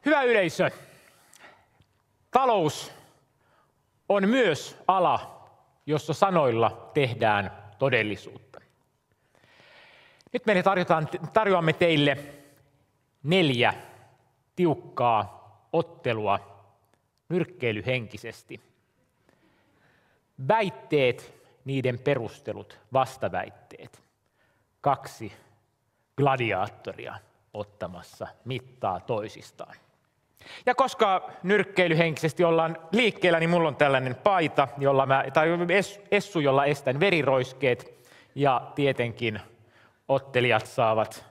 Hyvä yleisö, talous on myös ala, jossa sanoilla tehdään todellisuutta. Nyt me tarjoamme teille 4 tiukkaa ottelua nyrkkeilyhenkisesti. Väitteet, niiden perustelut, vastaväitteet. 2 gladiaattoria ottamassa mittaa toisistaan. Ja koska nyrkkeilyhenkisesti ollaan liikkeellä, niin mulla on tällainen paita, essu, jolla estän veriroiskeet. Ja tietenkin ottelijat saavat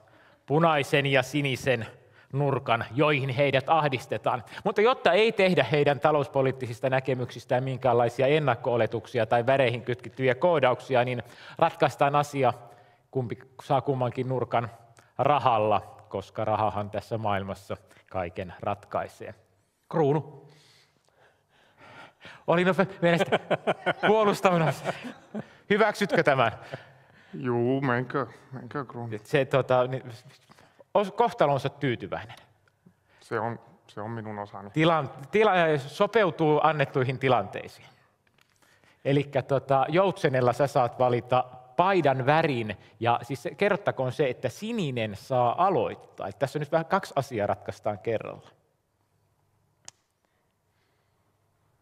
punaisen ja sinisen nurkan, joihin heidät ahdistetaan. Mutta jotta ei tehdä heidän talouspoliittisista näkemyksistään minkäänlaisia ennakko-oletuksia tai väreihin kytkittyjä koodauksia, niin ratkaistaan asia, kumpi saa kummankin nurkan rahalla, koska rahahan tässä maailmassa kaiken ratkaisee. Kruunu. Olin mielestäni puolustaminen. Hyväksytkö tämän? Juu, menkää kruunu. Kohtalonsa tyytyväinen. Se on minun osani. Sopeutuu annettuihin tilanteisiin. Eli joutsenella sä saat valita paidan värin, ja siis kerrottakoon se, että sininen saa aloittaa. Että tässä on nyt vähän 2 asiaa ratkaistaan kerralla.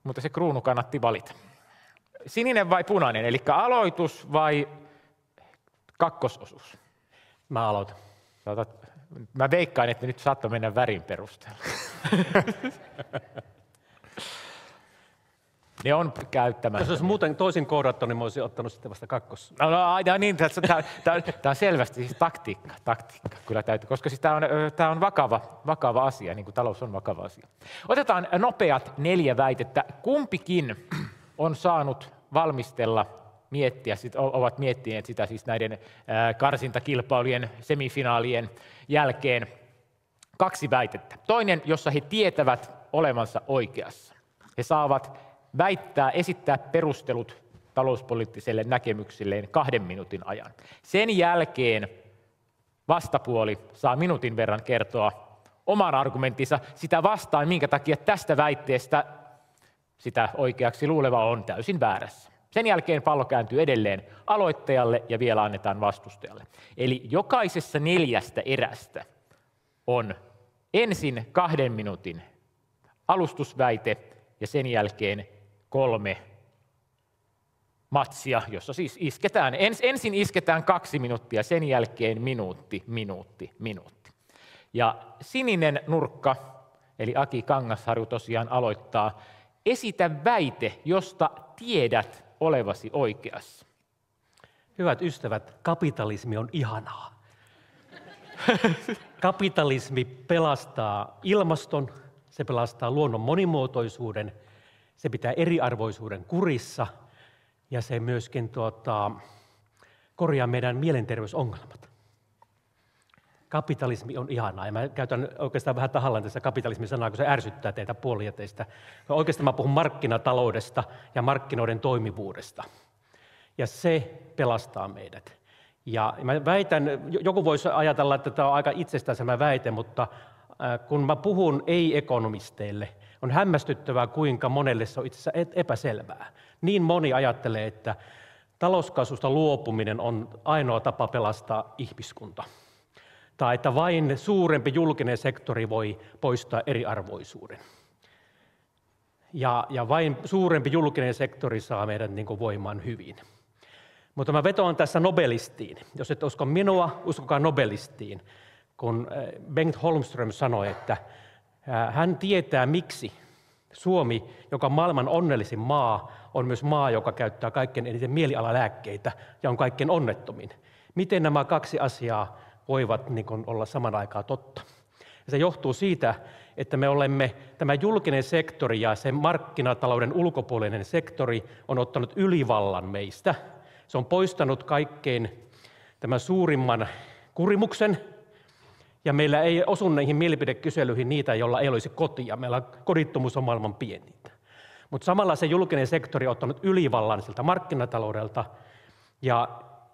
Mutta se kruunu kannatti valita. Sininen vai punainen, eli aloitus vai kakkososuus? Mä aloitan. Mä veikkaan, että nyt saattoi mennä värin perusteella. Ne on käyttämättä. Jos olisi muuten toisin koodattu, niin mä olisin ottanut sitten vasta 2. No niin, tämä on selvästi siis taktiikka. Kyllä täytyy, koska siis tämä on vakava asia, niin kuin talous on vakava asia. Otetaan nopeat 4 väitettä. Kumpikin on saanut valmistella, ovat miettineet sitä siis näiden karsintakilpailujen, semifinaalien jälkeen. 2 väitettä. Toinen, jossa he tietävät olevansa oikeassa. He saavat esittää perustelut talouspoliittiselle näkemyksilleen 2 minuutin ajan. Sen jälkeen vastapuoli saa minuutin verran kertoa oman argumenttinsa sitä vastaan, minkä takia tästä väitteestä sitä oikeaksi luuleva on täysin väärässä. Sen jälkeen pallo kääntyy edelleen aloittajalle ja vielä annetaan vastustajalle. Eli jokaisessa 4 erästä on ensin 2 minuutin alustusväite ja sen jälkeen 3 matsia, jossa siis isketään. Ensin isketään 2 minuuttia, sen jälkeen minuutti. Ja sininen nurkka, eli Aki Kangasharju tosiaan aloittaa. Esitä väite, josta tiedät olevasi oikeassa. Hyvät ystävät, kapitalismi on ihanaa. Kapitalismi pelastaa ilmaston, se pelastaa luonnon monimuotoisuuden, se pitää eriarvoisuuden kurissa ja se myöskin korjaa meidän mielenterveysongelmat. Kapitalismi on ihanaa, ja mä käytän oikeastaan vähän tahallaan tässä kapitalismi-sanaa, kun se ärsyttää teitä puolijäteistä. Oikeastaan mä puhun markkinataloudesta ja markkinoiden toimivuudesta, ja se pelastaa meidät. Ja mä väitän, joku voisi ajatella, että tämä on aika itsestäänselvä väite, mutta kun mä puhun ei-ekonomisteille, on hämmästyttävää, kuinka monelle se on itse asiassa epäselvää. Niin moni ajattelee, että talouskasvusta luopuminen on ainoa tapa pelastaa ihmiskunta. Tai että vain suurempi julkinen sektori voi poistaa eriarvoisuuden. Ja vain suurempi julkinen sektori saa meidät voimaan hyvin. Mutta mä vetoan tässä nobelistiin. Jos et usko minua, uskokaa nobelistiin. Kun Bengt Holmström sanoi, että hän tietää miksi Suomi, joka on maailman onnellisin maa, on myös maa, joka käyttää kaikkein eniten mielialalääkkeitä ja on kaikkein onnettomin. Miten nämä 2 asiaa voivat olla saman aikaa totta? Ja se johtuu siitä, että me olemme, tämä julkinen sektori ja se markkinatalouden ulkopuolinen sektori on ottanut ylivallan meistä. Se on poistanut kaikkein tämän suurimman kurimuksen, ja meillä ei osu näihin mielipidekyselyihin niitä, joilla ei olisi kotia. Meillä kodittomuus on maailman pienintä. Mutta samalla se julkinen sektori on ottanut ylivallan siltä markkinataloudelta,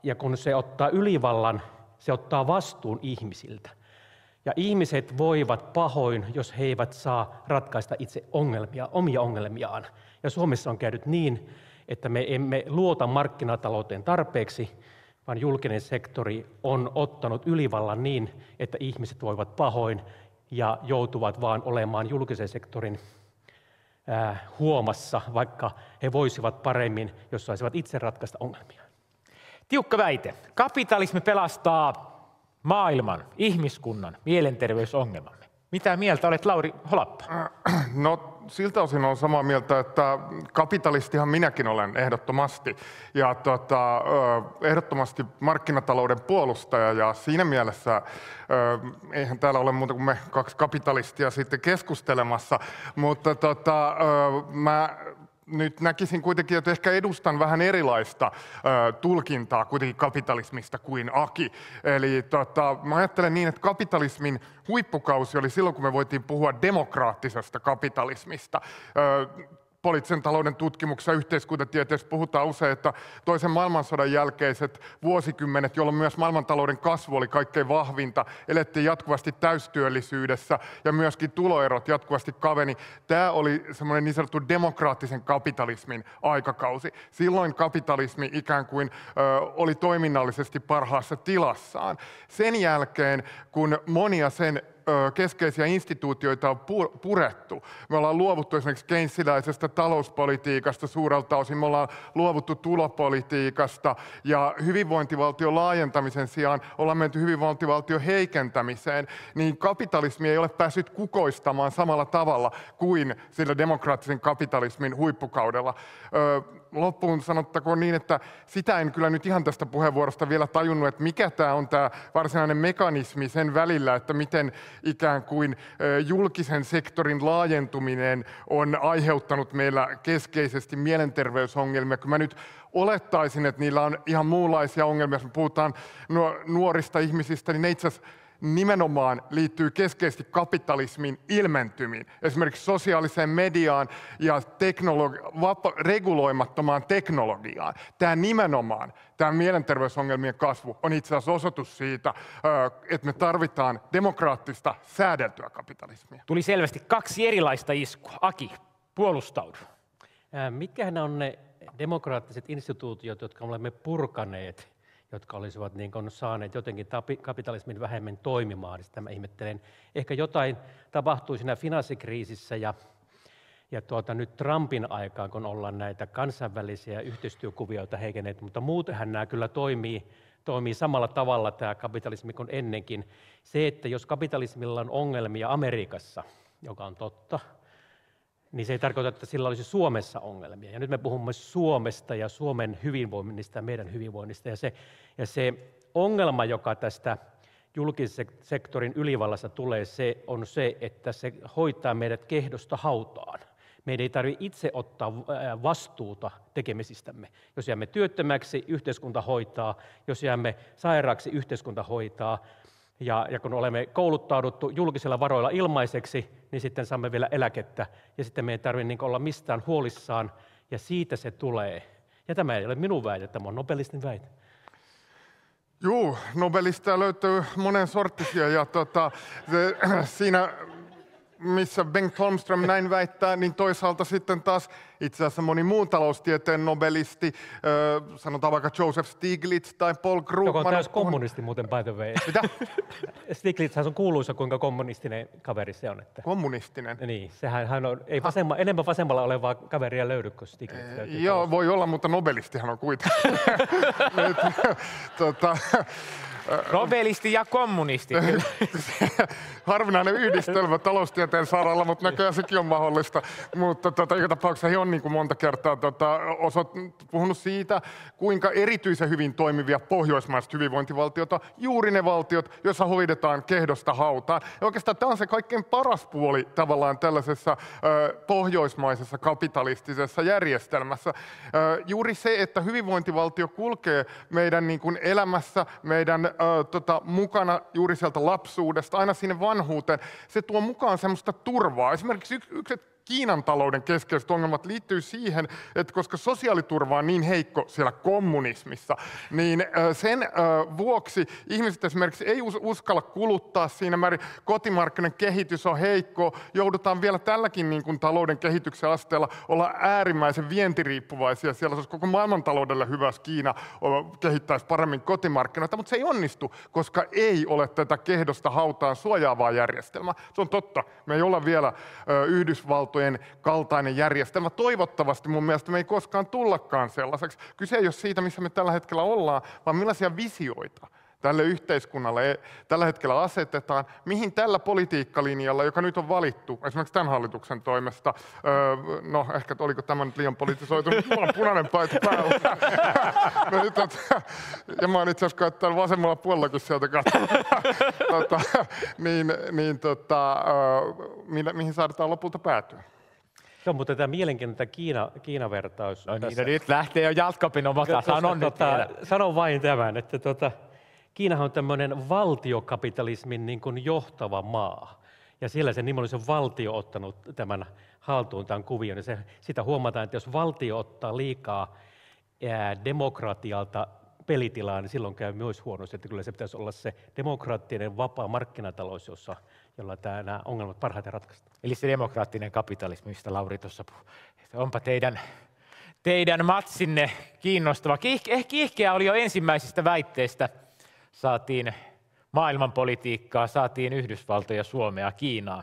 ja kun se ottaa ylivallan, se ottaa vastuun ihmisiltä. Ja ihmiset voivat pahoin, jos he eivät saa ratkaista itse omia ongelmiaan. Ja Suomessa on käynyt niin, että me emme luota markkinatalouteen tarpeeksi, vaan julkinen sektori on ottanut ylivallan niin, että ihmiset voivat pahoin ja joutuvat vaan olemaan julkisen sektorin huomassa, vaikka he voisivat paremmin, jos saisivat itse ratkaista ongelmia. Tiukka väite. Kapitalismi pelastaa maailman, ihmiskunnan, mielenterveysongelmamme. Mitä mieltä olet, Lauri Holappa? No siltä osin on samaa mieltä, että kapitalistihan minäkin olen ehdottomasti. Ja ehdottomasti markkinatalouden puolustaja ja siinä mielessä eihän täällä ole muuta kuin me kaksi kapitalistia sitten keskustelemassa, mutta mä nyt näkisin kuitenkin, että ehkä edustan vähän erilaista tulkintaa kuitenkin kapitalismista kuin Aki. Eli mä ajattelen niin, että kapitalismin huippukausi oli silloin, kun me voitiin puhua demokraattisesta kapitalismista. Poliittisen talouden tutkimuksessa ja yhteiskuntatieteessä puhutaan usein, että toisen maailmansodan jälkeiset vuosikymmenet, jolloin myös maailmantalouden kasvu oli kaikkein vahvinta, elettiin jatkuvasti täystyöllisyydessä ja myöskin tuloerot jatkuvasti kaveni. Tämä oli semmoinen niin sanottu demokraattisen kapitalismin aikakausi. Silloin kapitalismi ikään kuin oli toiminnallisesti parhaassa tilassaan. Sen jälkeen, kun monia sen keskeisiä instituutioita on purettu. Me ollaan luovuttu esimerkiksi keynesiläisestä talouspolitiikasta suurelta osin, me ollaan luovuttu tulopolitiikasta ja hyvinvointivaltion laajentamisen sijaan ollaan menty hyvinvointivaltion heikentämiseen, niin kapitalismi ei ole päässyt kukoistamaan samalla tavalla kuin sillä demokraattisen kapitalismin huippukaudella. Loppuun sanottakoon niin, että sitä en kyllä nyt ihan tästä puheenvuorosta vielä tajunnut, että mikä tämä on tämä varsinainen mekanismi sen välillä, että miten ikään kuin julkisen sektorin laajentuminen on aiheuttanut meillä keskeisesti mielenterveysongelmia. Kun mä nyt olettaisin, että niillä on ihan muunlaisia ongelmia, jos me puhutaan nuorista ihmisistä, niin ne itse asiassa nimenomaan liittyy keskeisesti kapitalismin ilmentymiin, esimerkiksi sosiaaliseen mediaan ja reguloimattomaan teknologiaan. Tämä mielenterveysongelmien kasvu on itse asiassa osoitus siitä, että me tarvitaan demokraattista säädeltyä kapitalismia. Tuli selvästi kaksi erilaista iskua. Aki, puolustaudu. Mitkähän on ne demokraattiset instituutiot, jotka olemme purkaneet, jotka olisivat niin kuin saaneet jotenkin kapitalismin vähemmän toimimaan, sitä mä ihmettelen. Ehkä jotain tapahtui siinä finanssikriisissä ja nyt Trumpin aikaan, kun ollaan näitä kansainvälisiä yhteistyökuvioita heikenneet, mutta muutenhan nämä kyllä toimii samalla tavalla tämä kapitalismi kuin ennenkin. Se, että jos kapitalismilla on ongelmia Amerikassa, joka on totta, niin se ei tarkoita, että sillä olisi Suomessa ongelmia. Ja nyt me puhumme Suomesta ja Suomen hyvinvoinnista ja meidän hyvinvoinnista. Ja se ongelma, joka tästä julkisen sektorin ylivallassa tulee, se on se, että se hoitaa meidät kehdosta hautaan. Meidän ei tarvitse itse ottaa vastuuta tekemisistämme. Jos jäämme työttömäksi, yhteiskunta hoitaa. Jos jäämme sairaaksi, yhteiskunta hoitaa. Ja kun olemme kouluttauduttu julkisilla varoilla ilmaiseksi, niin sitten saamme vielä eläkettä. Ja sitten me ei tarvitse olla mistään huolissaan, ja siitä se tulee. Ja tämä ei ole minun väite, tämä on Nobelistin väite. Juu, Nobelista löytyy monen sorttisia, ja siinä missä Bengt Holmström näin väittää, niin toisaalta sitten taas itse asiassa moni muu taloustieteen nobelisti, sanotaan vaikka Joseph Stiglitz tai Paul Krugman. Joka on täys kommunisti muuten, by the way. Mitä? Stiglitzhän on kuuluisa, kuinka kommunistinen kaveri se on. Että... Kommunistinen? Niin, hän on, ei enemmän vasemmalla olevaa kaveria löydy kuin Stiglitz. Joo, voi olla, mutta nobelistihan on kuitenkin. Nobelisti ja kommunisti. Harvinainen yhdistelmä taloustieteen saralla, mutta näköjään sekin on mahdollista. Mutta joka tapauksessa he on niin kuin monta kertaa puhunut siitä, kuinka erityisen hyvin toimivia pohjoismaiset hyvinvointivaltiota, juuri ne valtiot, joissa hoidetaan kehdosta hautaan. Ja oikeastaan tämä on se kaikkein paras puoli tavallaan tällaisessa pohjoismaisessa kapitalistisessa järjestelmässä. Juuri se, että hyvinvointivaltio kulkee meidän niin kuin elämässä, meidän mukana juuri sieltä lapsuudesta aina sinne vanhuuteen, se tuo mukaan semmoista turvaa. Esimerkiksi yksi Kiinan talouden keskeiset ongelmat liittyy siihen, että koska sosiaaliturva on niin heikko siellä kommunismissa, niin sen vuoksi ihmiset esimerkiksi ei uskalla kuluttaa siinä määrin. Kotimarkkinoiden kehitys on heikko, joudutaan vielä tälläkin niin kuin talouden kehityksen asteella olla äärimmäisen vientiriippuvaisia. Siellä olisi koko maailmantaloudelle hyvä, jos Kiina kehittäisi paremmin kotimarkkinoita, mutta se ei onnistu, koska ei ole tätä kehdosta hautaan suojaavaa järjestelmää. Se on totta, me ei olla vielä Yhdysvaltojen kaltainen järjestelmä. Toivottavasti mun mielestä me ei koskaan tullakaan sellaiseksi. Kyse ei ole siitä, missä me tällä hetkellä ollaan, vaan millaisia visioita tälle yhteiskunnalle tällä hetkellä asetetaan, mihin tällä politiikkalinjalla, joka nyt on valittu, esimerkiksi tämän hallituksen toimesta, no ehkä oliko tämä nyt liian politisoitunut, mulla on punainen paita päällä. Ja mä oon itse asiassa täällä vasemmalla puolellakin sieltä mihin saadaan lopulta päätyä. Se on mutta tämä mielenkiintoinen Kiina-vertaus. No niin, nyt lähtee jo jalkapinnomata, sanon nyt vielä. Sanon vain tämän, että Kiinahan on tämmöinen valtiokapitalismin niin kuin johtava maa. Ja siellä se nimellisen valtio ottanut tämän haltuun, tämän kuvion. Ja sitä huomataan, että jos valtio ottaa liikaa demokratialta pelitilaa, niin silloin käy myös huonosti. Että kyllä se pitäisi olla se demokraattinen vapaa markkinatalous, jolla nämä ongelmat parhaiten ratkaistaan. Eli se demokraattinen kapitalismi, mistä Lauri tuossa puhui. Onpa teidän matsinne kiinnostava. Kiihkeä oli jo ensimmäisistä väitteistä. Saatiin maailmanpolitiikkaa, saatiin Yhdysvaltoja, Suomea, Kiinaa.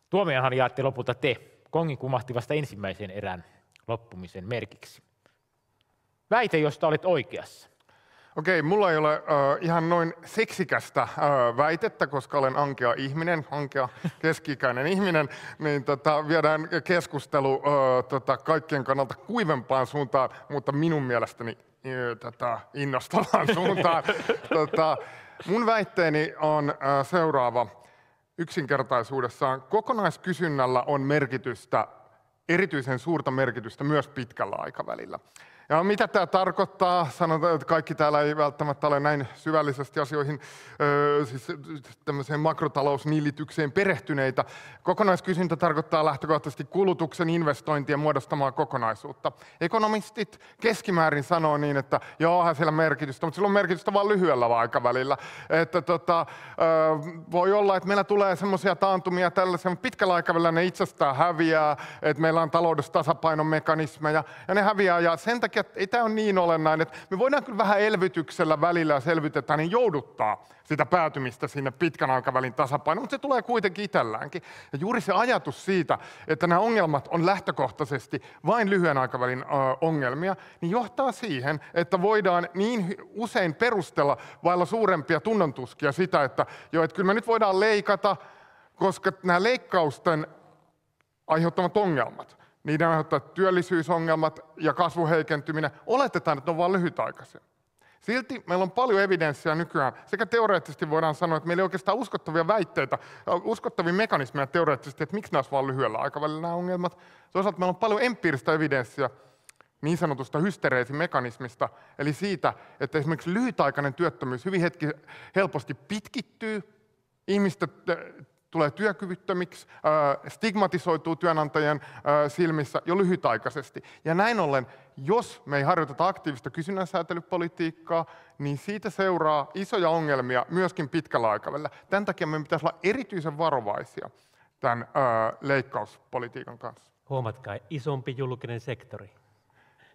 Tuomionhan jaatte lopulta te. Kongin kumahti vasta ensimmäisen erän loppumisen merkiksi. Väite, josta olet oikeassa. Okei, mulla ei ole ihan noin seksikästä väitettä, koska olen ankea ihminen, ankea keski-ikäinen ihminen, niin viedään keskustelu kaikkien kannalta kuivempaan suuntaan, mutta minun mielestäni innostavaan suuntaan. Mun väitteeni on seuraava. Yksinkertaisuudessaan kokonaiskysynnällä on merkitystä, erityisen suurta merkitystä myös pitkällä aikavälillä. Ja mitä tämä tarkoittaa? Sanotaan, että kaikki täällä ei välttämättä ole näin syvällisesti asioihin, siis tämmöiseen makrotalousnillitykseen perehtyneitä. Kokonaiskysyntä tarkoittaa lähtökohtaisesti kulutuksen investointien muodostamaa kokonaisuutta. Ekonomistit keskimäärin sanoo niin, että joo, siellä merkitystä, mutta sillä on merkitystä vain lyhyellä aikavälillä. Että voi olla, että meillä tulee semmoisia taantumia tällaisia, mutta pitkällä aikavälillä ne itsestään häviää, että meillä on taloudessa tasapainomekanismeja ja ne häviää ja sen takia ei tämä ole niin olennainen, että me voidaan kyllä vähän elvytyksellä välillä ja selvitetään, niin jouduttaa sitä päätymistä sinne pitkän aikavälin tasapainoon, mutta se tulee kuitenkin itselläänkin. Ja juuri se ajatus siitä, että nämä ongelmat on lähtökohtaisesti vain lyhyen aikavälin ongelmia, niin johtaa siihen, että voidaan niin usein perustella vailla suurempia tunnontuskia sitä, että joo, että kyllä me nyt voidaan leikata, koska nämä leikkausten aiheuttamat ongelmat, niiden aiheuttaa työllisyysongelmat ja kasvuheikentyminen, oletetaan, että ne on vain lyhytaikaisia. Silti meillä on paljon evidenssiä nykyään. Sekä teoreettisesti voidaan sanoa, että meillä ei oikeastaan uskottavia väitteitä, uskottavia mekanismeja teoreettisesti, että miksi nämä olisi vain lyhyellä aikavälillä nämä ongelmat. Toisaalta meillä on paljon empiiristä evidenssiä niin sanotusta hystereesimekanismista, eli siitä, että esimerkiksi lyhytaikainen työttömyys hyvin helposti pitkittyy, ihmistä tulee työkyvyttömiksi, stigmatisoituu työnantajien silmissä jo lyhytaikaisesti. Ja näin ollen, jos me ei harjoiteta aktiivista kysynnän säätelypolitiikkaa, niin siitä seuraa isoja ongelmia myöskin pitkällä aikavälillä. Tämän takia meidän pitäisi olla erityisen varovaisia tämän leikkauspolitiikan kanssa. Huomatkaa, isompi julkinen sektori.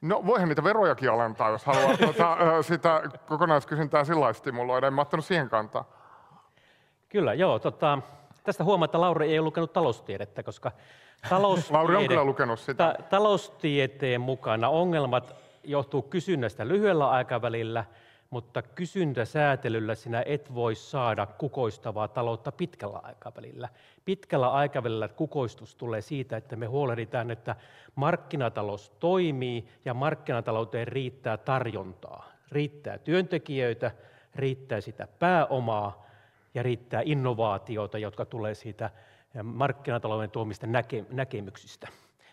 No voihan niitä verojakin alentaa, jos haluaa sitä kokonaiskysyntää sillä lailla stimuloida. En mä ottanut siihen kantaa. Kyllä, joo. Tästä huomaa, että Lauri ei ole lukenut taloustiedettä, koska Lauri on kyllä lukenut sitä. Taloustieteen mukana ongelmat johtuu kysynnästä lyhyellä aikavälillä, mutta kysyntäsäätelyllä sinä et voi saada kukoistavaa taloutta pitkällä aikavälillä. Pitkällä aikavälillä kukoistus tulee siitä, että me huolehditaan, että markkinatalous toimii ja markkinatalouteen riittää tarjontaa. Riittää työntekijöitä, riittää sitä pääomaa ja riittää innovaatioita, jotka tulee siitä markkinatalouden tuomista näkemyksistä.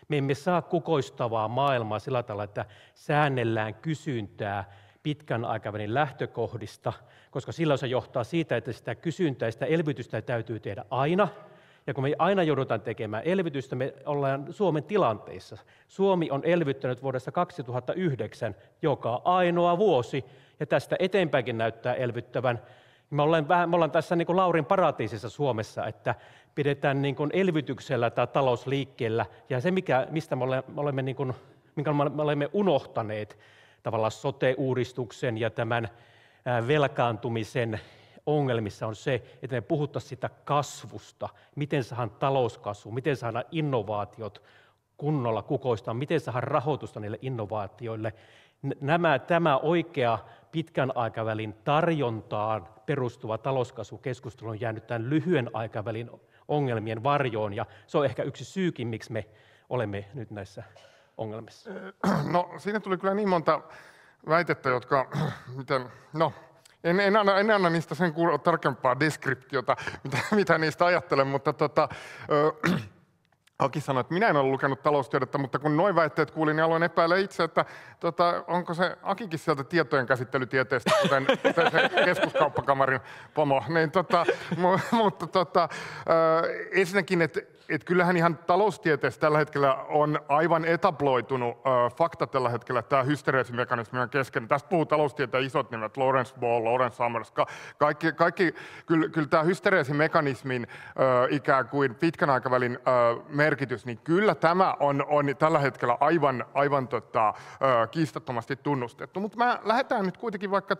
Me emme saa kukoistavaa maailmaa sillä tavalla, että säännellään kysyntää pitkän aikavälin lähtökohdista, koska silloin se johtaa siitä, että sitä kysyntää, sitä elvytystä täytyy tehdä aina, Ja kun me aina joudutaan tekemään elvytystä, me ollaan Suomen tilanteissa. Suomi on elvyttänyt vuodesta 2009 joka ainoa vuosi, ja tästä eteenpäinkin näyttää elvyttävän. Me ollaan tässä niin kuin Laurin paratiisissa Suomessa, että pidetään niin kuin elvytyksellä tämä talous liikkeellä, ja se, mistä minkä me olemme unohtaneet tavallaan sote-uudistuksen ja tämän velkaantumisen ongelmissa on se, että me puhuttaisiin sitä kasvusta, miten saadaan talouskasvu, miten saadaan innovaatiot kunnolla kukoistaan, miten saadaan rahoitusta niille innovaatioille. Tämä oikea pitkän aikavälin tarjontaan perustuva talouskasvukeskustelu on jäänyt tämän lyhyen aikavälin ongelmien varjoon, ja se on ehkä yksi syykin, miksi me olemme nyt näissä ongelmissa. No, siinä tuli kyllä niin monta väitettä, jotka, en anna niistä sen tarkempaa deskriptiota, mitä niistä ajattelen, mutta Aki sanoi, että minä en ole lukenut taloustiedettä, mutta kun noin väitteet kuulin, niin aloin epäillä itse, että onko se Akikin sieltä tietojen käsittelytieteestä, kuten se keskuskauppakamarin pomo. Niin, mutta ensinnäkin, että kyllähän ihan taloustieteessä tällä hetkellä on aivan etabloitunut fakta tällä hetkellä, että tämä hystereesimekanismi on kesken. Tästä puhuu taloustieteen isot nimet, Lawrence Ball, Lawrence Summers. Kyllä tämä hystereesimekanismin ikään kuin pitkän aikavälin merkitys, niin kyllä tämä on tällä hetkellä aivan kiistattomasti tunnustettu. Mutta mä lähdetään nyt kuitenkin vaikka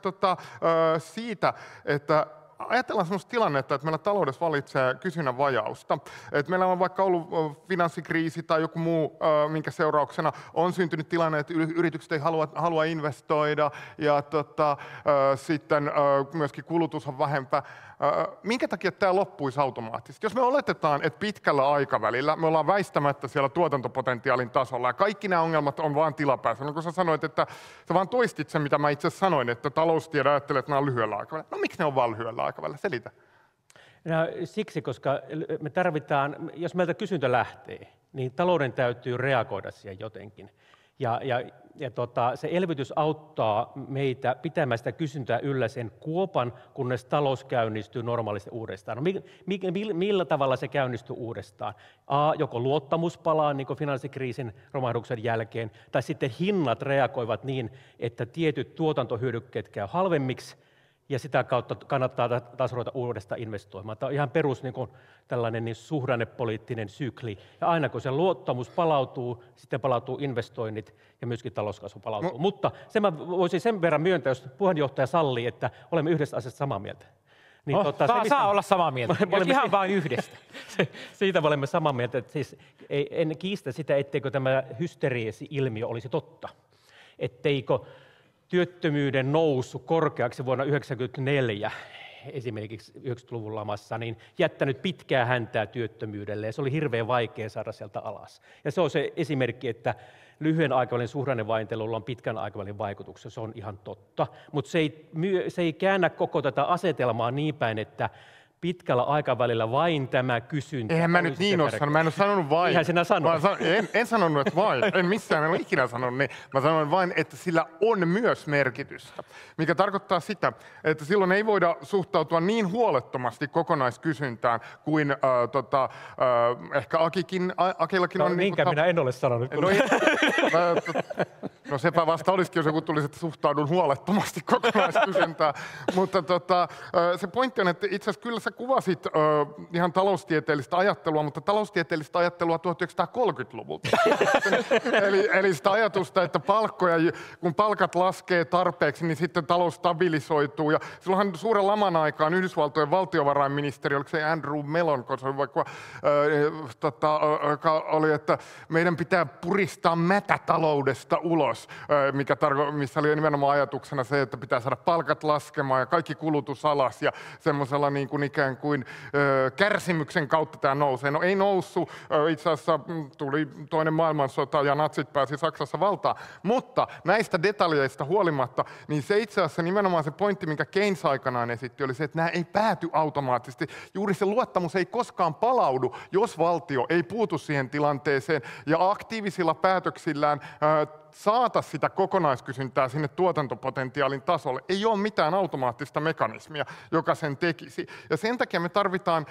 siitä, että ajatellaan sellaista tilannetta, että meillä taloudessa valitsee kysynnän vajausta. Että meillä on vaikka ollut finanssikriisi tai joku muu, minkä seurauksena on syntynyt tilanne, että yritykset ei halua investoida ja sitten myöskin kulutus on vähempää. Minkä takia tämä loppuisi automaattisesti? Jos me oletetaan, että pitkällä aikavälillä me ollaan väistämättä siellä tuotantopotentiaalin tasolla ja kaikki nämä ongelmat on vaan tilapäisiä. No, kun sä sanoit, että sä vaan toistit sen, mitä mä itse sanoin, että taloustiede ajattelee, että nämä on lyhyellä aikavälillä. No miksi ne on vaan lyhyellä aikavälillä? Selitä. No, siksi, koska me tarvitaan, jos meiltä kysyntä lähtee, niin talouden täytyy reagoida siihen jotenkin. Ja se elvytys auttaa meitä pitämään sitä kysyntää yllä sen kuopan, kunnes talous käynnistyy normaalisti uudestaan. No, millä tavalla se käynnistyy uudestaan? Joko luottamus palaa niin kuin finanssikriisin romahduksen jälkeen, tai sitten hinnat reagoivat niin, että tietyt tuotantohyödykkeet käy halvemmiksi, ja sitä kautta kannattaa taas ruveta uudestaan investoimaan. Tämä on ihan perus niin kuin tällainen niin suhdannepoliittinen sykli. Ja aina kun se luottamus palautuu, sitten palautuu investoinnit ja myöskin talouskasvu palautuu. Mutta mä voisin sen verran myöntää, jos puheenjohtaja sallii, että olemme yhdestä asiasta samaa mieltä. Niin, saa olla samaa mieltä, ihan vain yhdestä. Siitä me olemme samaa mieltä. Että siis en kiistä sitä, etteikö tämä hystereesi-ilmiö olisi totta. Etteikö työttömyyden nousu korkeaksi vuonna 1994, esimerkiksi 90-luvun lamassa, niin jättänyt pitkää häntää työttömyydelle, ja se oli hirveän vaikea saada sieltä alas. Ja se on se esimerkki, että lyhyen aikavälin suhdannevaihtelulla on pitkän aikavälin vaikutuksia, se on ihan totta. Mutta se ei käännä koko tätä asetelmaa niin päin, että pitkällä aikavälillä vain tämä kysyntä. Eihän mä nyt niin ole sanonut. Mä en ole sanonut vain. Eihän sinä sanonut. En sanonut, että vain. En missään, en ole ikinä sanonut niin. Mä sanoin vain, että sillä on myös merkitystä. Mikä tarkoittaa sitä, että silloin ei voida suhtautua niin huolettomasti kokonaiskysyntään kuin ehkä Akillakin on. Minkä minä en ole sanonut. No sepä vasta olisikin, jos joku tulisi, että suhtaudun huolettomasti kokonaiskysyntään. Mutta se pointti on, että itse asiassa kyllä sä kuvasit ihan taloustieteellistä ajattelua, mutta taloustieteellistä ajattelua 1930-luvulta. eli sitä ajatusta, että kun palkat laskee tarpeeksi, niin sitten talous stabilisoituu. Ja silloinhan suuren laman aikaan Yhdysvaltojen valtiovarainministeri, oliko se Andrew Mellon, kun se oli vaikka, oli, että meidän pitää puristaa mätätaloudesta ulos, missä oli nimenomaan ajatuksena se, että pitää saada palkat laskemaan ja kaikki kulutus alas ja semmoisella niin kuin ikään kuin kärsimyksen kautta tämä nousee. No ei noussut, itse asiassa tuli toinen maailmansota ja natsit pääsi Saksassa valtaan, mutta näistä detaljeista huolimatta, niin se itse asiassa nimenomaan se pointti, minkä Keynes aikanaan esitti, oli se, että nämä ei pääty automaattisesti. Juuri se luottamus ei koskaan palaudu, jos valtio ei puutu siihen tilanteeseen ja aktiivisilla päätöksillään saata sitä kokonaiskysyntää sinne tuotantopotentiaalin tasolle. Ei ole mitään automaattista mekanismia, joka sen tekisi. Ja sen takia me tarvitaan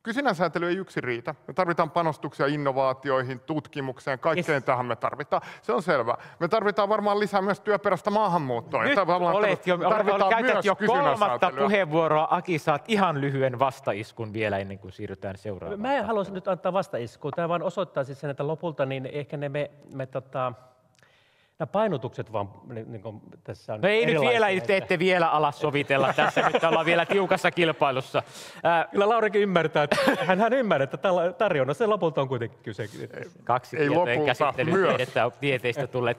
kysynnän säätely ei yksin riitä. Me tarvitaan panostuksia innovaatioihin, tutkimukseen, kaikkeen tähän me tarvitaan. Se on selvä. Me tarvitaan varmaan lisää myös työperäistä maahanmuuttoa. Nyt käytät jo kolmatta puheenvuoroa. Aki, saat ihan lyhyen vastaiskun vielä ennen kuin siirrytään seuraavaan. Mä en halua nyt antaa vastaiskua. Tämä vaan osoittaa siis sen, että lopulta niin ehkä nämä painotukset vaan niin tässä on. No ei nyt vielä, te ette vielä ala sovitella tässä, nyt ollaan vielä tiukassa kilpailussa. Kyllä Laurikin ymmärtää, että hän ymmärtää, että tarjonnassa lopulta on kuitenkin kyse. Kaksi tietojen tieteistä tulleet.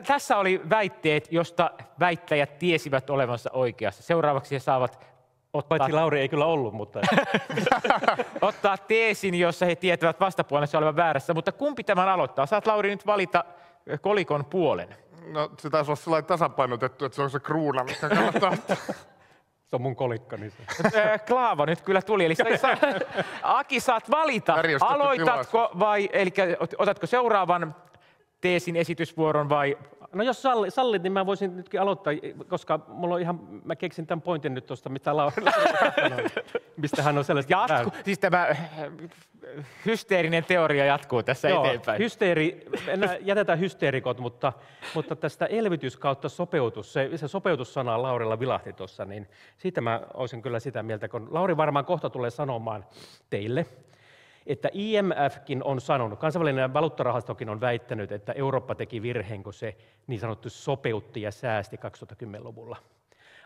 Tässä oli väitteet, josta väittäjät tiesivät olevansa oikeassa. Seuraavaksi he saavat ottaa... Paitsi Lauri ei kyllä ollut, mutta... ottaa teesin, jossa he tietävät vastapuolensa olevan väärässä. Mutta kumpi tämän aloittaa? Saat, Lauri, nyt valita kolikon puolen. No se taisi olla sellainen tasapainotettu, että se on se kruuna, mikä kannattaa. Se on mun kolikka. Niin Klaava nyt kyllä tuli. Eli Aki, saat valita. Aloitatko vai, eli otatko seuraavan teesin esitysvuoron vai... No jos sallit, niin mä voisin nytkin aloittaa, koska mulla on mä keksin tämän pointin nyt tuosta, mitä Lauri sanoi, mistä hän on sellaista... Siis tämä hysteerinen teoria jatkuu tässä eteenpäin. Jätetään hysteerikot, mutta tästä elvytys kautta sopeutus, se sopeutussana Laurilla vilahti tuossa, niin siitä mä olisin kyllä sitä mieltä, kun Lauri varmaan kohta tulee sanomaan teille, että IMFkin on sanonut, kansainvälinen valuuttarahastokin on väittänyt, että Eurooppa teki virheen, kun se niin sanottu sopeutti ja säästi 2010-luvulla.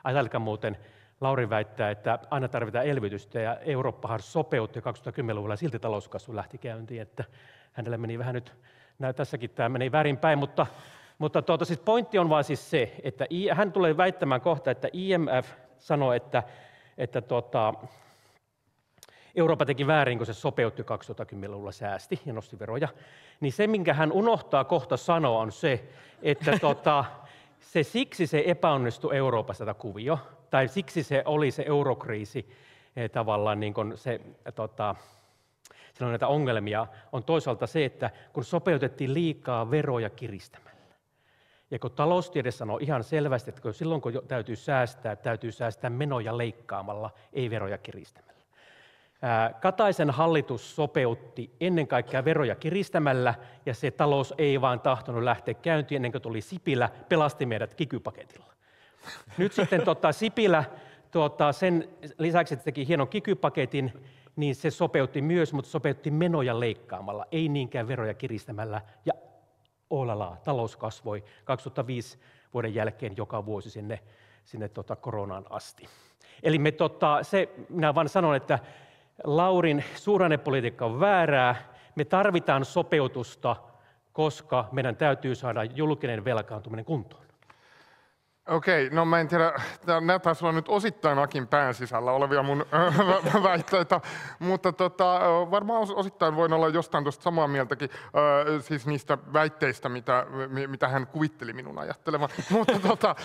Ajatelkaa muuten, Lauri väittää, että aina tarvitaan elvytystä ja Eurooppahan sopeutti 2010-luvulla ja silti talouskasvu lähti käyntiin, että hänellä meni vähän nyt, tässäkin tämä meni väärinpäin, mutta siis pointti on vaan siis se, että hän tulee väittämään kohta, että IMF sanoi, että Eurooppa teki väärin, kun se sopeutti 2010-luvulla säästi ja nosti veroja, niin se, minkä hän unohtaa kohta sanoa, on se, että siksi se epäonnistui Euroopassa tätä kuvio, tai siksi se oli se eurokriisi tavallaan, niin kuin siellä on näitä ongelmia, on toisaalta se, että kun sopeutettiin liikaa veroja kiristämällä. Ja kun taloustiede sanoo ihan selvästi, että silloin kun täytyy säästää menoja leikkaamalla, ei veroja kiristämällä. Kataisen hallitus sopeutti ennen kaikkea veroja kiristämällä, ja se talous ei vaan tahtonut lähteä käyntiin ennen kuin tuli Sipilä, pelasti meidät kiky-paketilla. Nyt sitten Sipilä sen lisäksi, että teki hienon kiky-paketin, niin se sopeutti myös, mutta sopeutti menoja leikkaamalla, ei niinkään veroja kiristämällä. Ja talous kasvoi 2005 vuoden jälkeen joka vuosi sinne koronaan asti. Eli minä vaan sanon, että Laurin suhdannepolitiikka on väärää. Me tarvitaan sopeutusta, koska meidän täytyy saada julkinen velkaantuminen kuntoon. Okei, no mä en tiedä, nämä taisi olla nyt osittain Akin pään sisällä olevia mun väitteitä, mutta varmaan osittain voin olla jostain tuosta samaa mieltäkin, siis niistä väitteistä, mitä hän kuvitteli minun ajattelemaan. Mutta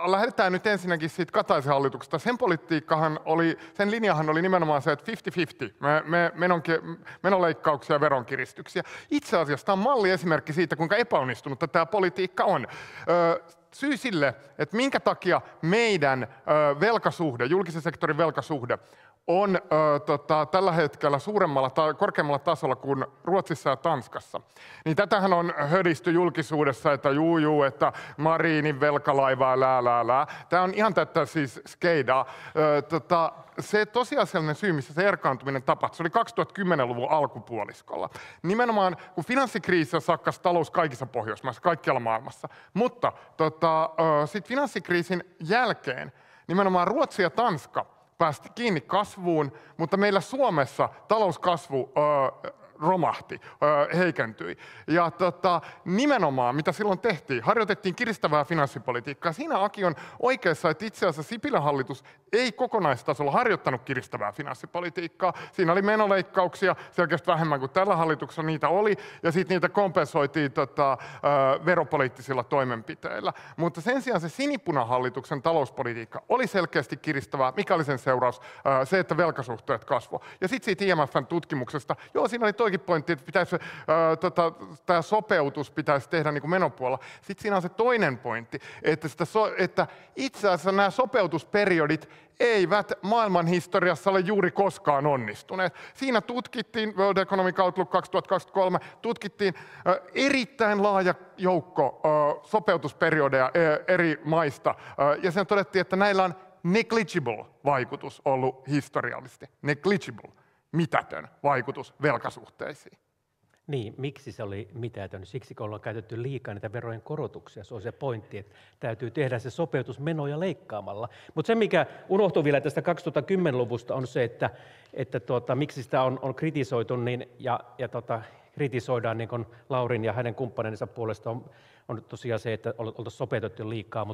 lähdetään nyt ensinnäkin siitä Kataisen hallituksesta. Sen linjahan oli nimenomaan se, että 50-50, menoleikkauksia ja veronkiristyksiä. Itse asiassa tämä on malliesimerkki siitä, kuinka epäonnistunutta tämä politiikka on. Syy sille, että minkä takia meidän velkasuhde, julkisen sektorin velkasuhde, on tällä hetkellä korkeammalla tasolla kuin Ruotsissa ja Tanskassa. Niin tätähän on höristy julkisuudessa, että että Marinin velkalaivaa, lää. Tämä on ihan tätä siis skeidaa. Se tosiasiallinen syy, missä se erkaantuminen tapahtui, se oli 2010-luvun alkupuoliskolla. Nimenomaan, kun finanssikriisissä sakkasi talous kaikissa Pohjoismaissa, kaikkialla maailmassa. Mutta sitten finanssikriisin jälkeen nimenomaan Ruotsi ja Tanska päästi kiinni kasvuun, mutta meillä Suomessa talouskasvu romahti, heikentyi. Ja nimenomaan, mitä silloin tehtiin, harjoitettiin kiristävää finanssipolitiikkaa. Siinä Aki on oikeassa, että itse asiassa Sipilän hallitus ei kokonaistasolla harjoittanut kiristävää finanssipolitiikkaa. Siinä oli menoleikkauksia selkeästi vähemmän kuin tällä hallituksella niitä oli, ja sitten niitä kompensoitiin veropoliittisilla toimenpiteillä. Mutta sen sijaan se sinipunahallituksen talouspolitiikka oli selkeästi kiristävää. Mikä oli sen seuraus? Se, että velkasuhteet kasvoi. Ja sitten siitä IMF:n tutkimuksesta, siinä oli toikin pointti, että pitäisi, tämä sopeutus pitäisi tehdä niin kuin menopuolella. Sitten siinä on se toinen pointti, että itse asiassa nämä sopeutusperiodit eivät maailmanhistoriassa ole juuri koskaan onnistuneet. Siinä tutkittiin, World Economic Outlook 2023, tutkittiin erittäin laaja joukko sopeutusperiodeja eri maista, ja sen todettiin, että näillä on negligible vaikutus ollut historiallisesti. Negligible, mitätön vaikutus velkasuhteisiin. Niin, miksi se oli mitätön? Siksi, kun ollaan käytetty liikaa niitä verojen korotuksia. Se on se pointti, että täytyy tehdä se sopeutus menoja leikkaamalla. Mutta se, mikä unohtui vielä tästä 2010-luvusta, on se, että miksi sitä on kritisoitu ja kritisoidaan niin kuin Laurin ja hänen kumppaneensa puolesta on tosiaan se, että oltaisiin sopeutettu liikaa,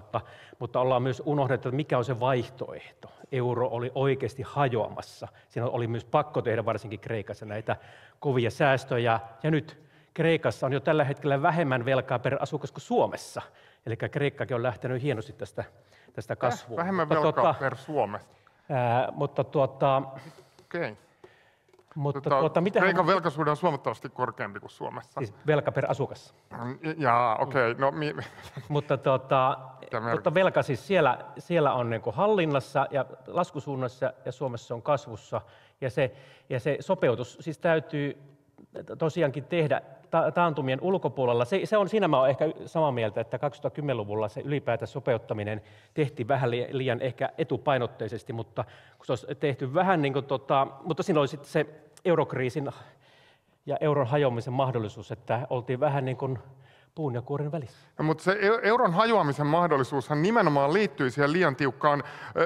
mutta ollaan myös unohdettu, että mikä on se vaihtoehto. Euro oli oikeasti hajoamassa. Siinä oli myös pakko tehdä varsinkin Kreikassa näitä kovia säästöjä. Ja nyt Kreikassa on jo tällä hetkellä vähemmän velkaa per asukas kuin Suomessa. Eli Kreikkakin on lähtenyt hienosti tästä kasvuun. Vähemmän velkaa per Suomessa. Okei. Kreikan velkasuhde on huomattavasti korkeampi kuin Suomessa. Siis velka per asukas. Okei. No, mutta velka siis siellä on niin kuin hallinnassa ja laskusuunnassa ja Suomessa on kasvussa. Ja se sopeutus siis täytyy tosiaankin tehdä taantumien ulkopuolella. Siinä mä oon ehkä samaa mieltä, että 2010-luvulla se ylipäätään sopeuttaminen tehtiin vähän liian ehkä etupainotteisesti, mutta kun se olisi tehty vähän niin kuin mutta siinä oli sitten se eurokriisin ja euron hajoamisen mahdollisuus, että oltiin vähän niin kuin puun ja kuoren välissä. No, mutta se euron hajoamisen mahdollisuushan nimenomaan liittyy siihen liian tiukkaan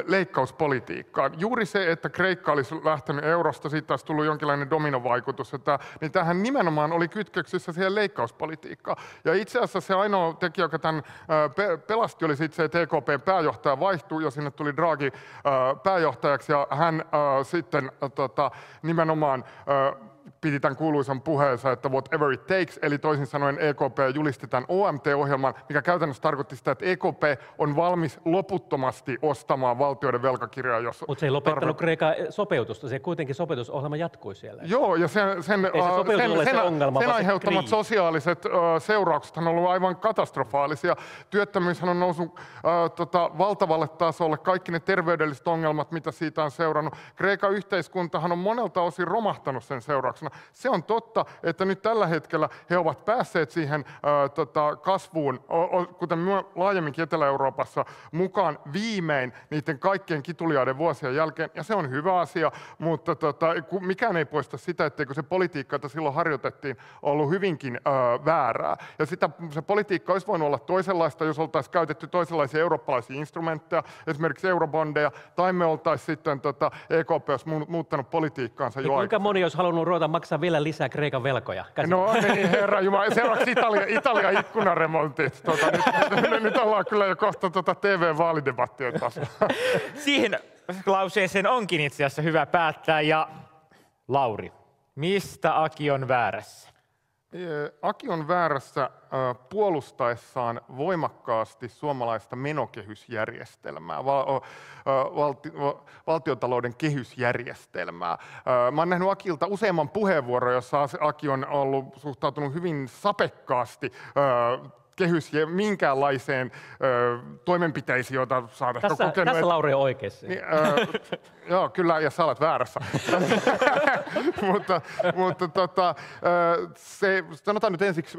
leikkauspolitiikkaan. Juuri se, että Kreikka olisi lähtenyt eurosta, siitä olisi tullut jonkinlainen dominovaikutus, niin tämähän nimenomaan oli kytköksissä siihen leikkauspolitiikkaan. Ja itse asiassa se ainoa tekijä, joka tämän pelasti, oli sitten se, että EKP:n pääjohtaja vaihtui ja sinne tuli Draghi pääjohtajaksi ja hän sitten nimenomaan piti tämän kuuluisan puheensa, että whatever it takes, eli toisin sanoen EKP julisti tämän OMT-ohjelman, mikä käytännössä tarkoitti sitä, että EKP on valmis loputtomasti ostamaan valtioiden velkakirjaa, jos mutta se ei lopettanut Kreikan sopeutusta, se kuitenkin sopeutusohjelma jatkui siellä. Joo, ja sen aiheuttamat sosiaaliset seuraukset on ollut aivan katastrofaalisia. Työttömyyshän on noussut valtavalle tasolle, kaikki ne terveydelliset ongelmat, mitä siitä on seurannut. Kreikan yhteiskuntahan on monelta osin romahtanut sen seurauksena. Se on totta, että nyt tällä hetkellä he ovat päässeet siihen kasvuun, kuten laajemminkin Etelä-Euroopassa, mukaan viimein niiden kaikkien kituliaiden vuosien jälkeen, ja se on hyvä asia, mutta mikään ei poista sitä, etteikö se politiikka, jota silloin harjoitettiin, ollut hyvinkin väärää. Ja se politiikka olisi voinut olla toisenlaista, jos oltaisiin käytetty toisenlaisia eurooppalaisia instrumentteja, esimerkiksi eurobondeja, tai me oltaisiin sitten EKP olisi muuttanut politiikkaansa jo kuinka moni olisi halunnut ruveta maksaa vielä lisää Kreikan velkoja? No niin, herra Jumala. Seuraavaksi Italia ikkunaremontit. Nyt ollaan kyllä jo kohta TV-vaalidebattien tasolla. Siihen lauseeseen onkin itse asiassa hyvä päättää. Ja Lauri, mistä Aki on väärässä? Aki on väärässä puolustaessaan voimakkaasti suomalaista menokehysjärjestelmää, valtiontalouden kehysjärjestelmää. Mä oon nähnyt Akilta useamman puheenvuoron, jossa Aki on ollut suhtautunut hyvin sapekkaasti minkäänlaiseen toimenpiteisiin, joita saadaan kokenut. Tässä Lauri on oikeassa. Joo, kyllä, ja sä olet väärässä. mutta sanotaan nyt ensiksi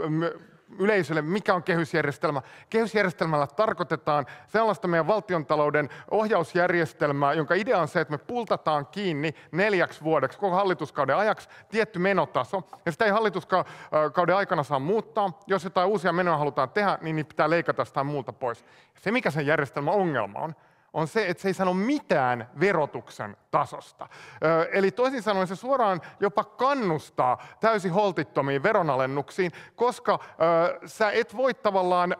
yleisölle, mikä on kehysjärjestelmä. Kehysjärjestelmällä tarkoitetaan sellaista meidän valtiontalouden ohjausjärjestelmää, jonka idea on se, että me pultataan kiinni 4 vuodeksi, koko hallituskauden ajaksi, tietty menotaso. Ja sitä ei hallituskauden aikana saa muuttaa. Jos jotain uusia menoja halutaan tehdä, niin pitää leikata sitä muuta pois. Se, mikä sen järjestelmän ongelma on se, että se ei sano mitään verotuksen tasosta. Eli toisin sanoen se suoraan jopa kannustaa täysin holtittomiin veronalennuksiin, koska sä et voi tavallaan,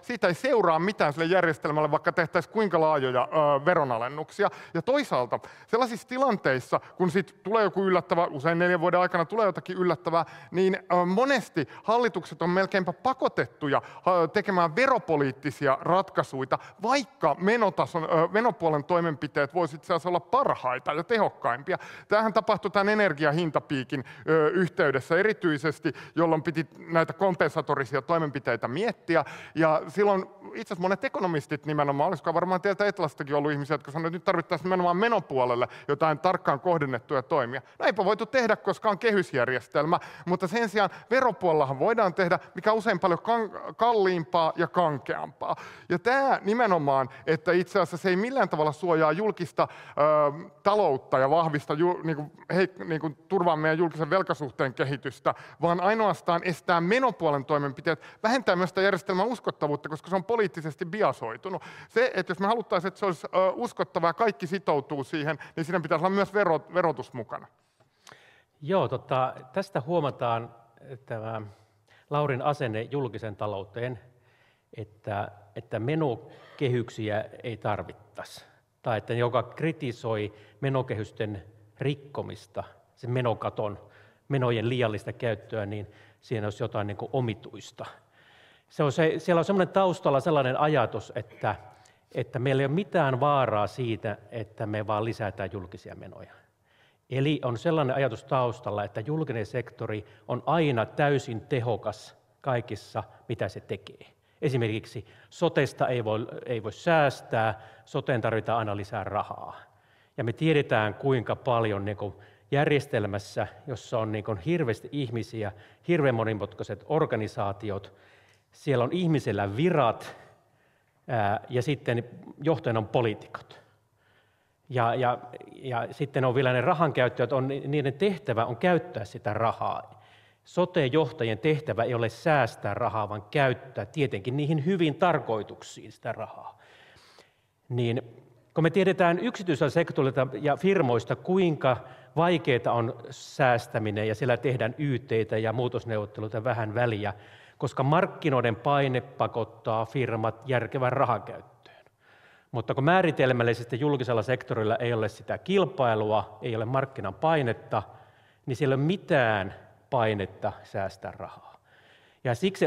siitä ei seuraa mitään sille järjestelmälle, vaikka tehtäisiin kuinka laajoja veronalennuksia. Ja toisaalta sellaisissa tilanteissa, kun sit tulee joku yllättävä, usein 4 vuoden aikana tulee jotakin yllättävää, niin monesti hallitukset on melkeinpä pakotettuja tekemään veropoliittisia ratkaisuja, vaikka menotason menopuolen toimenpiteet voisivat itse asiassa olla parhaita ja tehokkaimpia. Tämähän tapahtui tämän energiahintapiikin yhteydessä erityisesti, jolloin piti näitä kompensatorisia toimenpiteitä miettiä. Ja silloin itse asiassa monet ekonomistit nimenomaan, olisiko varmaan teiltä Etlastakin ollut ihmisiä, jotka sanoivat, että nyt tarvittaisiin nimenomaan menopuolelle jotain tarkkaan kohdennettuja toimia. No eipä voitu tehdä, koska on kehysjärjestelmä, mutta sen sijaan veropuolellahan voidaan tehdä, mikä on usein paljon kalliimpaa ja kankeampaa. Ja tämä nimenomaan, että itse asiassa se ei millään tavalla suojaa julkista taloutta ja vahvista, turvaa meidän julkisen velkasuhteen kehitystä, vaan ainoastaan estää menopuolen toimenpiteet, vähentää myös sitä järjestelmän uskottavuutta, koska se on poliittisesti biasoitunut. Se, että jos me haluttaisiin, että se olisi uskottavaa ja kaikki sitoutuu siihen, niin siinä pitäisi olla myös verotus mukana. Joo, tästä huomataan tämä Laurin asenne julkisen talouteen, että menokehyksiä ei tarvittaisi. Tai että joka kritisoi menokehysten rikkomista, sen menokaton, menojen liiallista käyttöä, niin siinä olisi jotain niin kuin omituista. Siellä on semmoinen taustalla sellainen ajatus, että meillä ei ole mitään vaaraa siitä, että me vaan lisätään julkisia menoja. Eli on sellainen ajatus taustalla, että julkinen sektori on aina täysin tehokas kaikissa, mitä se tekee. Esimerkiksi sotesta ei voi säästää, soteen tarvitaan aina lisää rahaa. Ja me tiedetään, kuinka paljon järjestelmässä, jossa on hirveästi ihmisiä, hirveän monimutkaiset organisaatiot, siellä on ihmisillä virat ja sitten johtajana on poliitikot. Ja sitten on vielä ne rahankäyttäjät, niiden tehtävä on käyttää sitä rahaa. Sote-johtajien tehtävä ei ole säästää rahaa, vaan käyttää tietenkin niihin hyvin tarkoituksiin sitä rahaa. Niin, kun me tiedetään yksityisellä sektorilta ja firmoista, kuinka vaikeaa on säästäminen, ja siellä tehdään YT:tä ja muutosneuvotteluita vähän väliä, koska markkinoiden paine pakottaa firmat järkevän rahankäyttöön. Mutta kun määritelmällisesti julkisella sektorilla ei ole sitä kilpailua, ei ole markkinan painetta, niin siellä ei ole mitään painetta säästää rahaa. Ja siksi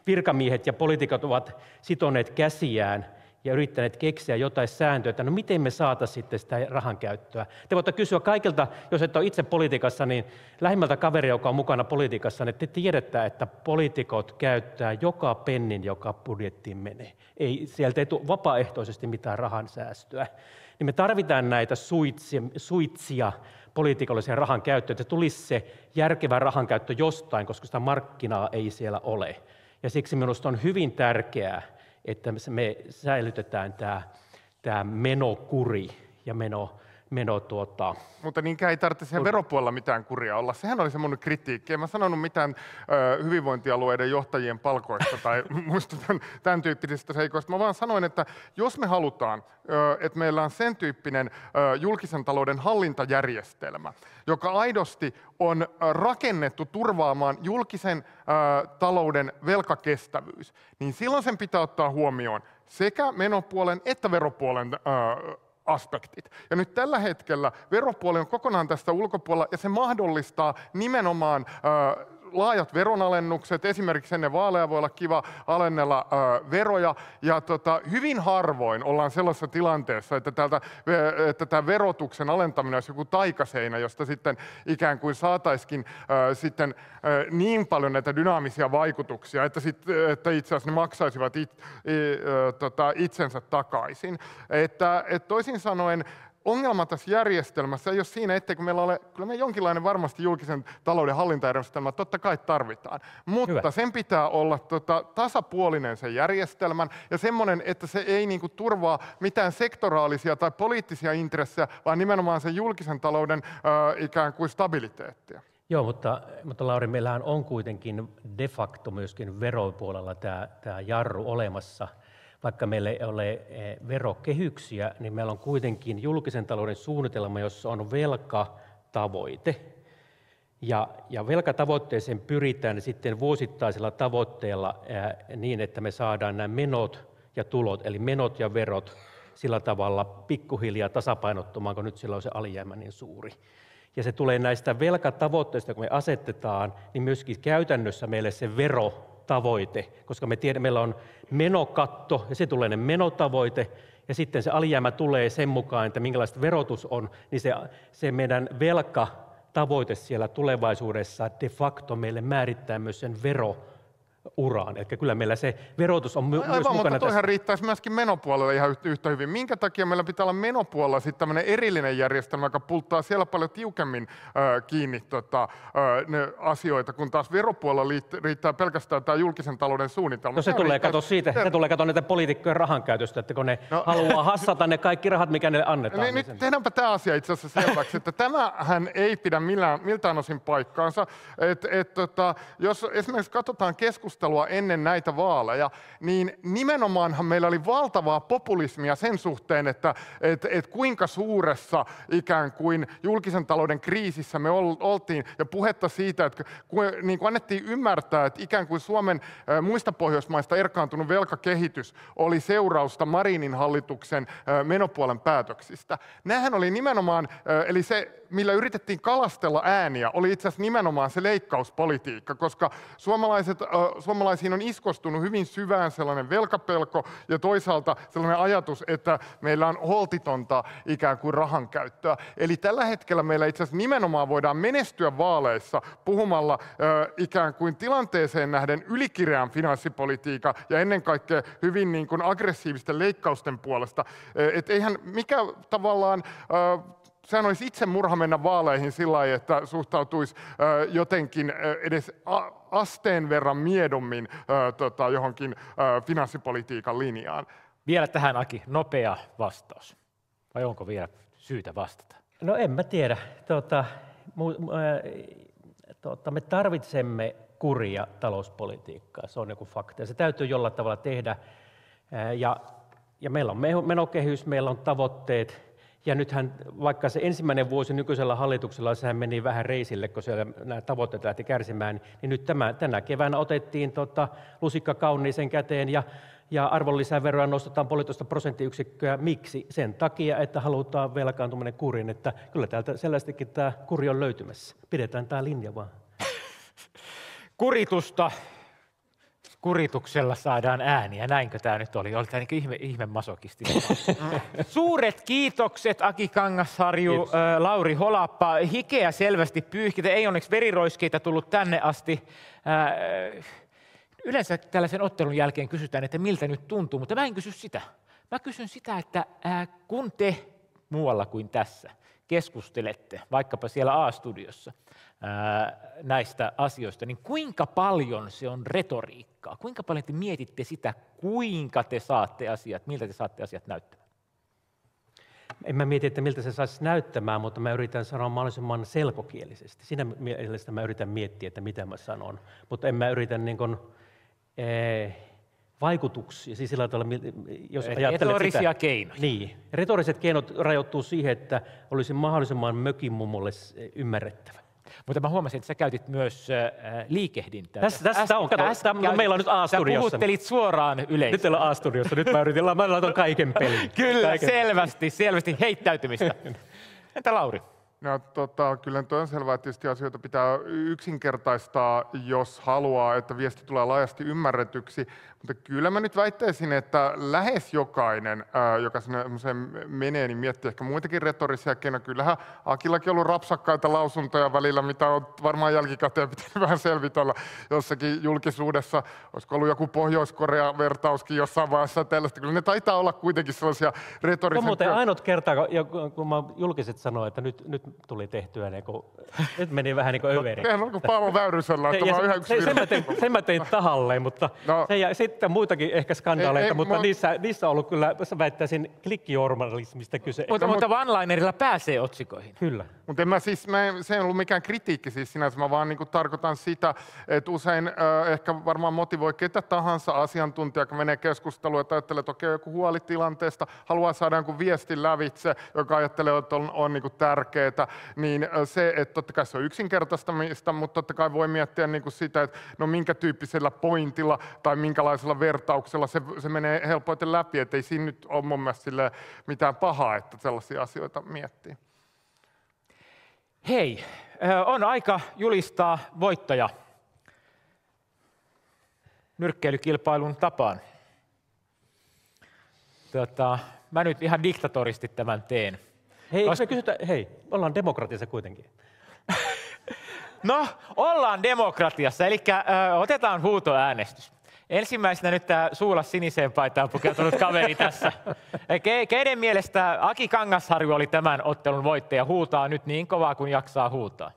virkamiehet ja poliitikot ovat sitoneet käsiään ja yrittäneet keksiä jotain sääntöä, että no miten me saataisiin sitten sitä rahan käyttöä. Te voitte kysyä kaikilta, jos et ole itse politiikassa, niin lähimmältä kaveri, joka on mukana politiikassa, niin te tiedätte, että poliitikot käyttää joka pennin, joka budjettiin menee. Sieltä ei tule vapaaehtoisesti mitään rahan säästöä. Niin me tarvitaan näitä suitsia poliitikollisia rahan käyttöä, että tulisi se järkevä rahan käyttö jostain, koska sitä markkinaa ei siellä ole. Ja siksi minusta on hyvin tärkeää, että me säilytetään tämä menokuri ja Mutta niinkään ei tarvitse siihen veropuolella mitään kuria olla. Sehän oli se mun kritiikki. En mä sanonut mitään hyvinvointialueiden johtajien palkoista tai muista tämän tyyppisistä seikoista. Mä vaan sanoin, että jos me halutaan, että meillä on sen tyyppinen julkisen talouden hallintajärjestelmä, joka aidosti on rakennettu turvaamaan julkisen talouden velkakestävyys, niin silloin sen pitää ottaa huomioon sekä menopuolen että veropuolen aspektit. Ja nyt tällä hetkellä veropuoli on kokonaan tästä ulkopuolella ja se mahdollistaa nimenomaan laajat veronalennukset. Esimerkiksi ennen vaaleja voi olla kiva alennella veroja ja hyvin harvoin ollaan sellaisessa tilanteessa, että tämä verotuksen alentaminen olisi joku taikaseinä, josta sitten ikään kuin saataisiin sitten niin paljon näitä dynaamisia vaikutuksia, että itse asiassa ne maksaisivat itsensä takaisin. Että toisin sanoen ongelma tässä järjestelmässä ei ole siinä, etteikö meillä ole, kyllä me jonkinlainen varmasti julkisen talouden hallintajärjestelmä totta kai tarvitaan, mutta sen pitää olla tasapuolinen sen järjestelmän ja semmoinen, että se ei turvaa mitään sektoraalisia tai poliittisia intressejä, vaan nimenomaan sen julkisen talouden ikään kuin stabiliteettia. Joo, mutta Lauri, meillähän on kuitenkin de facto myöskin veropuolella tämä jarru olemassa. Vaikka meillä ei ole verokehyksiä, niin meillä on kuitenkin julkisen talouden suunnitelma, jossa on velkatavoite. Ja velkatavoitteeseen pyritään sitten vuosittaisella tavoitteella niin, että me saadaan nämä menot ja tulot, eli menot ja verot, sillä tavalla pikkuhiljaa tasapainottumaan, kun nyt sillä on se alijäämä niin suuri. Ja se tulee näistä velkatavoitteista, kun me asetetaan, niin myöskin käytännössä meille se verotavoite, koska me tiedämme, meillä on menokatto ja se tulee menotavoite ja sitten se alijäämä tulee sen mukaan, että minkälaista verotus on, niin se meidän velkatavoite siellä tulevaisuudessa de facto meille määrittää myös sen verouraan. Eli kyllä meillä se verotus on myös mukana mutta toihan tässä. riittäisi myöskin menopuolella ihan yhtä hyvin. Minkä takia meillä pitää olla menopuolella sitten tämmöinen erillinen järjestelmä, joka pulttaa siellä paljon tiukemmin kiinni ne asioita, kun taas veropuolella riittää pelkästään tämä julkisen talouden suunnitelma. No se tulee kato siitä, se tulee kato näitä poliitikkojen rahankäytöstä, että kun ne haluaa hassata ne kaikki rahat, mikä ne annetaan. Niin nyt tehdäänpä tämä asia itse asiassa selväksi, että tämähän ei pidä miltään osin paikkaansa. Jos esimerkiksi katsotaan keskustelua ennen näitä vaaleja, niin nimenomaanhan meillä oli valtavaa populismia sen suhteen, että kuinka suuressa ikään kuin julkisen talouden kriisissä me oltiin, ja puhetta siitä, että niin kuin annettiin ymmärtää, että ikään kuin Suomen muista Pohjoismaista erkaantunut velkakehitys oli seurausta Marinin hallituksen menopuolen päätöksistä. Nämähän oli nimenomaan, eli se, millä yritettiin kalastella ääniä, oli itse asiassa nimenomaan se leikkauspolitiikka, koska suomalaisiin on iskostunut hyvin syvään sellainen velkapelko ja toisaalta sellainen ajatus, että meillä on holtitonta ikään kuin rahankäyttöä. Eli tällä hetkellä meillä itse asiassa nimenomaan voidaan menestyä vaaleissa puhumalla ikään kuin tilanteeseen nähden ylikireän finanssipolitiikan ja ennen kaikkea hyvin niin kuin aggressiivisten leikkausten puolesta. Et eihän mikä tavallaan... Sehän olisi itse murha mennä vaaleihin sillä lailla, että suhtautuisi jotenkin edes asteen verran miedommin johonkin finanssipolitiikan linjaan. Vielä tähän, Aki, nopea vastaus. Vai onko vielä syytä vastata? No en mä tiedä. Me tarvitsemme kuria talouspolitiikkaa, se on joku fakta. Ja se täytyy jollain tavalla tehdä. Ja meillä on menokehys, meillä on tavoitteet. Ja nythän, vaikka se ensimmäinen vuosi nykyisellä hallituksella, sehän meni vähän reisille, kun siellä nämä tavoitteet lähti kärsimään, niin nyt tänä keväänä otettiin lusikka kauniiseen käteen ja arvonlisäveroa nostetaan 1,5%. Miksi? Sen takia, että halutaan velkaantuminen kuriin, että kyllä täältä selvästikin tämä kuri on löytymässä. Pidetään tämä linja vaan. Kurituksella saadaan ääniä, näinkö tämä nyt oli? Oli tämä niin ihme masokistinen. Suuret kiitokset Aki Kangasharju, Lauri Holappa. Hikeä selvästi pyyhkitä, ei onneksi veriroiskeita tullut tänne asti. Yleensä tällaisen ottelun jälkeen kysytään, että miltä nyt tuntuu, mutta mä en kysy sitä. Mä kysyn sitä, että kun te muualla kuin tässä keskustelette, vaikkapa siellä A-studiossa, näistä asioista, niin kuinka paljon se on retoriikkaa? Kuinka paljon te mietitte sitä, kuinka te saatte asiat, miltä te saatte asiat näyttämään? En mä mieti, että miltä se saisi näyttämään, mutta mä yritän sanoa mahdollisimman selkokielisesti. Siinä mielessä mä yritän miettiä, että mitä mä sanon, mutta en mä yritä niin kuin, vaikutuksia, siis sillä tavalla, jos ajattelet retorisia sitä, keinoja. Niin, retoriset keinot rajoittuu siihen, että olisi mahdollisimman mökinmummolle ymmärrettävä. Mutta mä huomasin, että sä käytit myös liikehdintää. Tässä on, meillä on nyt A-studiossa. Sä puhuttelit suoraan yleisöön. Nyt teillä on A-studiossa, nyt mä laitan kaiken peliin. Kyllä, selvästi heittäytymistä. Entä Lauri? No, kyllä tuo on selvää, että tietysti asioita pitää yksinkertaistaa, jos haluaa, että viesti tulee laajasti ymmärretyksi. Mutta kyllä mä nyt väittäisin, että lähes jokainen, joka sinne menee, niin miettii ehkä muitakin retorisia keinoja. Kyllähän Akillakin on ollut rapsakkaita lausuntoja välillä, mitä on varmaan jälkikäteen pitänyt vähän selvitellä jossakin julkisuudessa. Olisiko ollut joku Pohjois-Korea-vertauskin jossain vaiheessa tällaista. Kyllä ne taitaa olla kuitenkin sellaisia retorisia... No muuten ainut kerta, kun mä julkiset sanoin, että nyt tuli tehtyä, nyt meni vähän niin kuin överi. Sehän on kuin Paavo Väyrysellä, että vaan yhä yksi sen mä tein tahalleen, mutta sitten muitakin ehkä skandaaleita, mutta niissä on ollut kyllä, väittäisin, klikkijournalismista kyse. Mutta one-linerilla pääsee otsikoihin. Kyllä. Mutta se ei ollut mikään kritiikki siis sinänsä, mä vaan niin tarkoitan sitä, että usein ehkä varmaan motivoi ketä tahansa asiantuntija, joka menee keskusteluun, että ajattelee, että okei, joku huoli tilanteesta, haluaa saada jonkun viestin lävitse, joka ajattelee, että on niin tärkeää, niin se, että totta kai se on yksinkertaistamista, mutta totta kai voi miettiä niin sitä, että no minkä tyyppisellä pointilla tai minkälaisella vertauksella se menee helpoiten läpi, että ei siinä nyt ole mun mielestä mitään pahaa, että sellaisia asioita miettii. Hei, on aika julistaa voittaja nyrkkeilykilpailun tapaan. mä nyt ihan diktatoristi tämän teen. Hei, me kysytään, ollaan demokratiassa kuitenkin. No, ollaan demokratiassa, eli otetaan huutoäänestys. Ensimmäisenä nyt tämä suulla siniseen paitaan pukeutunut kaveri tässä. Keiden mielestä Aki Kangasharju oli tämän ottelun voittaja? Huutaa nyt niin kovaa kuin jaksaa huutaa.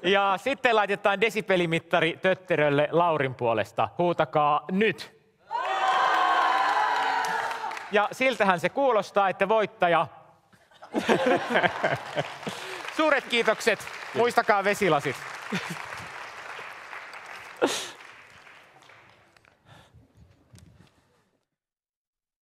Ja sitten laitetaan desibelimittari tötterölle Laurin puolesta. Huutakaa nyt. Ja siltähän se kuulostaa, että voittaja... Suuret kiitokset. Muistakaa vesilasit.